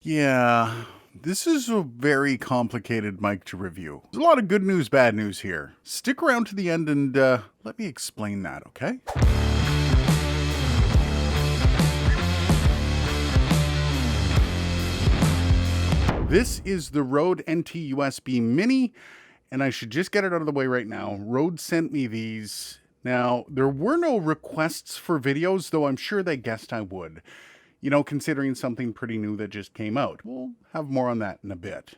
Yeah, this is a very complicated mic to review. There's a lot of good news, bad news here. Stick around to the end and let me explain that, okay? This is the Rode NT USB Mini, and I should just get it out of the way right now. Rode sent me these. Now, there were no requests for videos, though I'm sure they guessed I would. You know, considering something pretty new that just came out. We'll have more on that in a bit.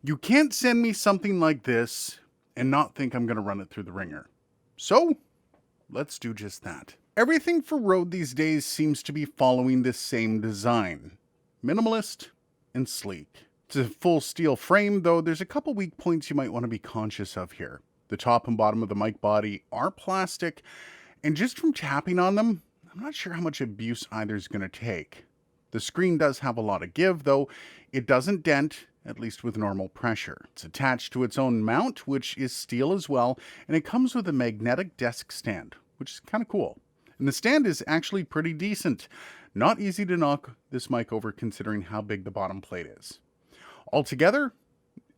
You can't send me something like this and not think I'm going to run it through the ringer. So, let's do just that. Everything for Rode these days seems to be following the same design. Minimalist and sleek. It's a full steel frame, though there's a couple weak points you might want to be conscious of here. The top and bottom of the mic body are plastic, and just from tapping on them, I'm not sure how much abuse either is going to take. The screen does have a lot of give, though it doesn't dent, at least with normal pressure. It's attached to its own mount, which is steel as well, and it comes with a magnetic desk stand, which is kind of cool. And the stand is actually pretty decent. Not easy to knock this mic over considering how big the bottom plate is. Altogether,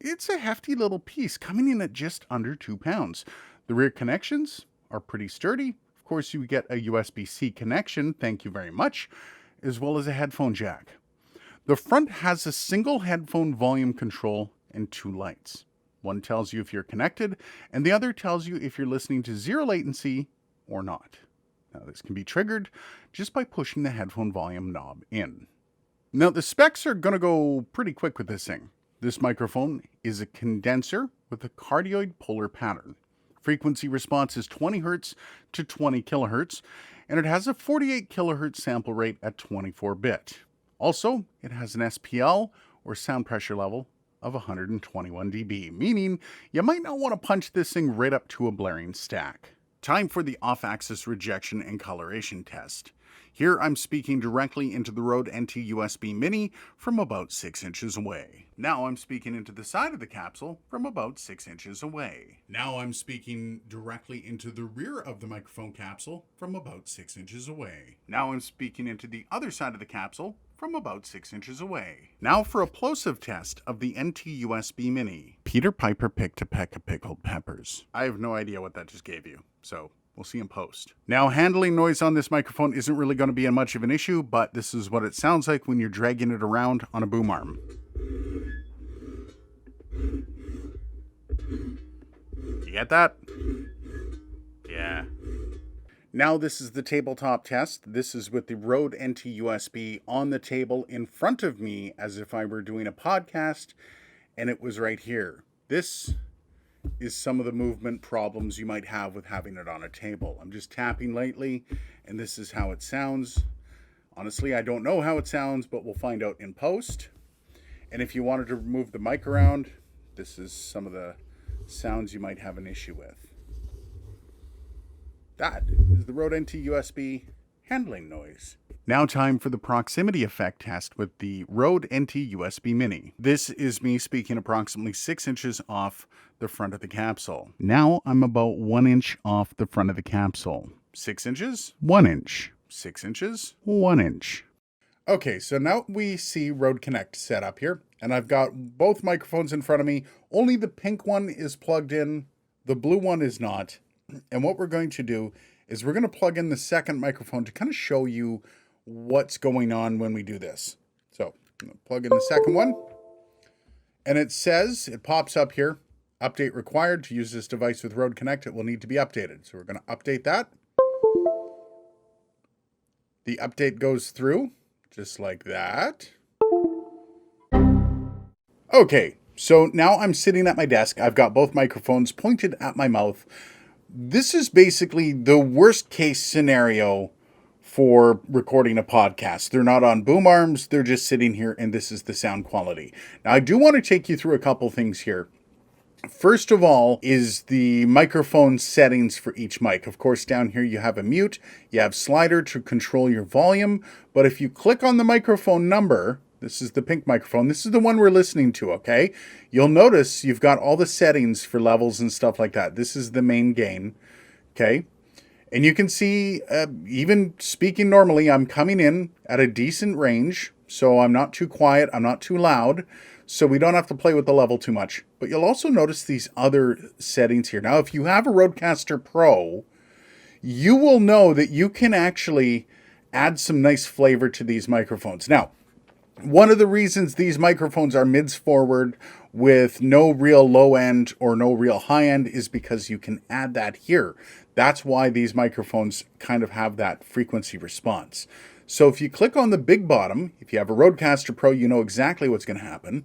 it's a hefty little piece, coming in at just under 2 pounds. The rear connections are pretty sturdy. Of course, you get a USB-C connection, thank you very much, as well as a headphone jack. The front has a single headphone volume control and 2 lights. One tells you if you're connected, and the other tells you if you're listening to 0 latency or not. Now, this can be triggered just by pushing the headphone volume knob in. Now, the specs are going to go pretty quick with this thing. This microphone is a condenser with a cardioid polar pattern. Frequency response is 20 Hz to 20 kHz, and it has a 48 kHz sample rate at 24-bit. Also, it has an SPL, or sound pressure level, of 121 dB, meaning you might not want to punch this thing right up to a blaring stack. Time for the off-axis rejection and coloration test. Here I'm speaking directly into the Rode NT USB Mini from about 6 inches away. Now I'm speaking into the side of the capsule from about 6 inches away. Now I'm speaking directly into the rear of the microphone capsule from about 6 inches away. Now I'm speaking into the other side of the capsule from about 6 inches away. Now for a plosive test of the NT USB Mini. Peter Piper picked a peck of pickled peppers. I have no idea what that just gave you, so we'll see in post. Now, handling noise on this microphone isn't really going to be much of an issue, but this is what it sounds like when you're dragging it around on a boom arm. You get that? Yeah. Now this is the tabletop test. This is with the Rode NT USB on the table in front of me as if I were doing a podcast, and it was right here. This is some of the movement problems you might have with having it on a table. I'm just tapping lightly, and this is how it sounds. Honestly, I don't know how it sounds, but we'll find out in post. And if you wanted to move the mic around, this is some of the sounds you might have an issue with. That is the Rode NT USB handling noise. Now time for the proximity effect test with the Rode NT USB Mini. This is me speaking approximately 6 inches off the front of the capsule. Now I'm about 1 inch off the front of the capsule. 6 inches, 1 inch. 6 inches, 1 inch. Okay, so now we see Rode Connect set up here, and I've got both microphones in front of me. Only the pink one is plugged in, the blue one is not. And what we're going to do is we're going to plug in the second microphone to kind of show you what's going on when we do this. So I'm going to plug in the second one, and it pops up here, update required. To use this device with Rode Connect, it will need to be updated. So we're going to update that. The update goes through just like that. Okay, so now I'm sitting at my desk. I've got both microphones pointed at my mouth. This is basically the worst case scenario for recording a podcast. They're not on boom arms, they're just sitting here, and this is the sound quality. Now, I do want to take you through a couple things here. First of all is the microphone settings for each mic. Of course, down here you have a mute, you have slider to control your volume, but if you click on the microphone number, this is the pink microphone, this is the one we're listening to, okay? You'll notice you've got all the settings for levels and stuff like that. This is the main gain, okay? And you can see, even speaking normally, I'm coming in at a decent range. So I'm not too quiet, I'm not too loud, so we don't have to play with the level too much. But you'll also notice these other settings here. Now, if you have a Rodecaster Pro, you will know that you can actually add some nice flavor to these microphones. Now, one of the reasons these microphones are mids forward with no real low end or no real high end is because you can add that here. That's why these microphones kind of have that frequency response. So if you click on the big bottom, if you have a Rodecaster Pro, you know exactly what's going to happen.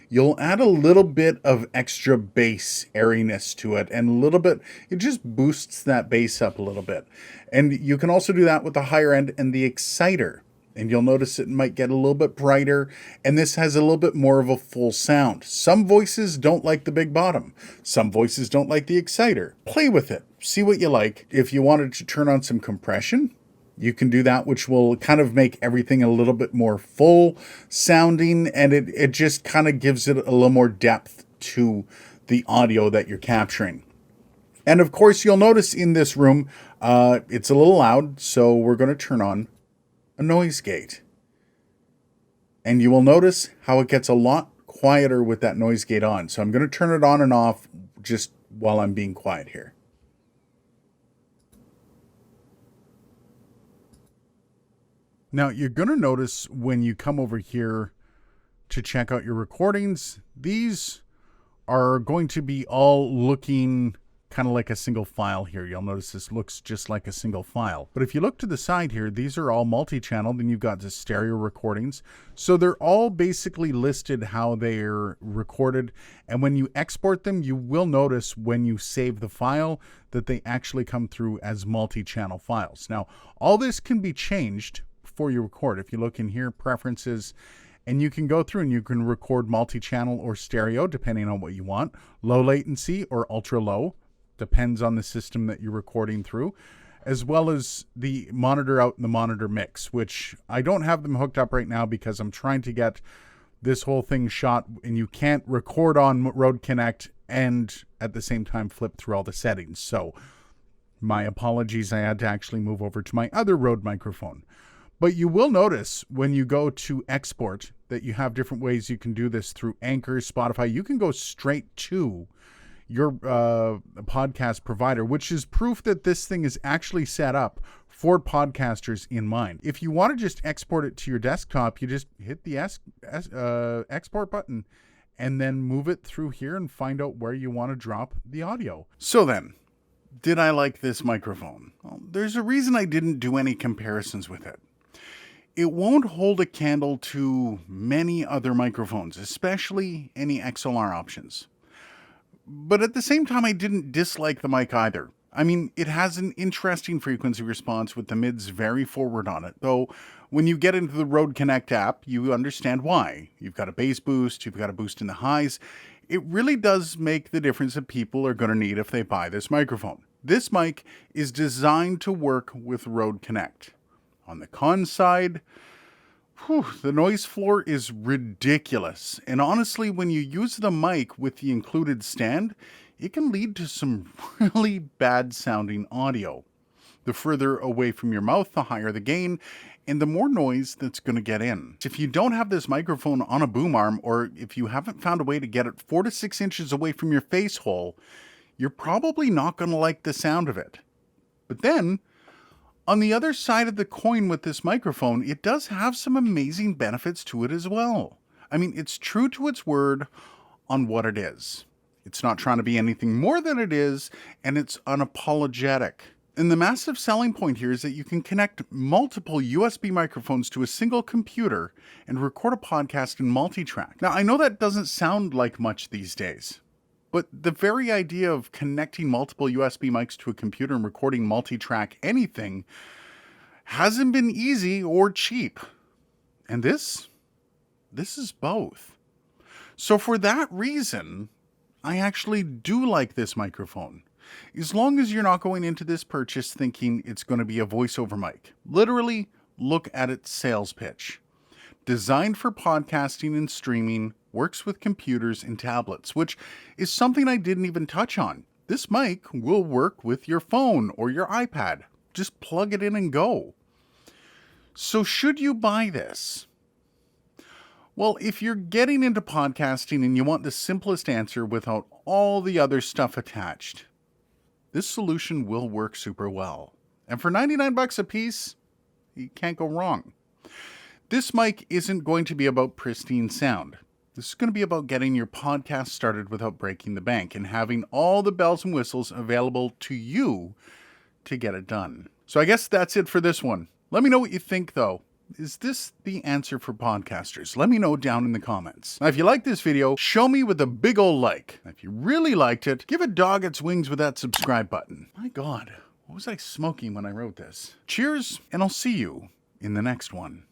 You'll add a little bit of extra bass airiness to it, and a little bit, it just boosts that bass up a little bit. And you can also do that with the higher end and the exciter. And you'll notice it might get a little bit brighter, and this has a little bit more of a full sound. Some voices don't like the big bottom. Some voices don't like the exciter. Play with it. See what you like. If you wanted to turn on some compression, you can do that, which will kind of make everything a little bit more full sounding, and it just kind of gives it a little more depth to the audio that you're capturing. And of course, you'll notice in this room, it's a little loud, so we're going to turn on a noise gate. And you will notice how it gets a lot quieter with that noise gate on. So I'm going to turn it on and off just while I'm being quiet here. Now, you're going to notice when you come over here to check out your recordings, these are going to be all looking kind of like a single file here. You'll notice this looks just like a single file. But if you look to the side here, these are all multi-channel. Then you've got the stereo recordings. So they're all basically listed how they're recorded. And when you export them, you will notice when you save the file that they actually come through as multi-channel files. Now, all this can be changed before you record. If you look in here, preferences, and you can go through and you can record multi-channel or stereo depending on what you want. Low latency or ultra low, depends on the system that you're recording through, as well as the monitor out and the monitor mix, which I don't have them hooked up right now because I'm trying to get this whole thing shot, and you can't record on Rode Connect and at the same time flip through all the settings. So my apologies, I had to actually move over to my other Rode microphone. But you will notice when you go to export that you have different ways you can do this through Anchor, Spotify. You can go straight to your podcast provider, which is proof that this thing is actually set up for podcasters in mind. If you want to just export it to your desktop, you just hit the export button and then move it through here and find out where you want to drop the audio. So then, did I like this microphone? Well, there's a reason I didn't do any comparisons with it. It won't hold a candle to many other microphones, especially any XLR options. But at the same time, I didn't dislike the mic either. I mean, it has an interesting frequency response with the mids very forward on it, though when you get into the Rode Connect app, you understand why. You've got a bass boost, you've got a boost in the highs. It really does make the difference that people are going to need if they buy this microphone. This mic is designed to work with Rode Connect. On the con side, the noise floor is ridiculous. And honestly, when you use the mic with the included stand, it can lead to some really bad sounding audio. The further away from your mouth, the higher the gain, and the more noise that's going to get in. If you don't have this microphone on a boom arm, or if you haven't found a way to get it 4 to 6 inches away from your face hole, you're probably not going to like the sound of it. But then, on the other side of the coin with this microphone, it does have some amazing benefits to it as well. I mean, it's true to its word on what it is. It's not trying to be anything more than it is, and it's unapologetic. And the massive selling point here is that you can connect multiple USB microphones to a single computer and record a podcast in multi-track. Now, I know that doesn't sound like much these days, but the very idea of connecting multiple USB mics to a computer and recording multi-track anything hasn't been easy or cheap. And this is both. So for that reason, I actually do like this microphone. As long as you're not going into this purchase thinking it's going to be a voiceover mic. Literally, look at its sales pitch. Designed for podcasting and streaming, works with computers and tablets, which is something I didn't even touch on. This mic will work with your phone or your iPad. Just plug it in and go. So should you buy this? Well, if you're getting into podcasting and you want the simplest answer without all the other stuff attached, this solution will work super well. And for 99 bucks a piece, you can't go wrong. This mic isn't going to be about pristine sound. This is going to be about getting your podcast started without breaking the bank and having all the bells and whistles available to you to get it done. So I guess that's it for this one. Let me know what you think though. Is this the answer for podcasters? Let me know down in the comments. Now, if you like this video, show me with a big ol' like. If you really liked it, give a dog its wings with that subscribe button. My God, what was I smoking when I wrote this? Cheers, and I'll see you in the next one.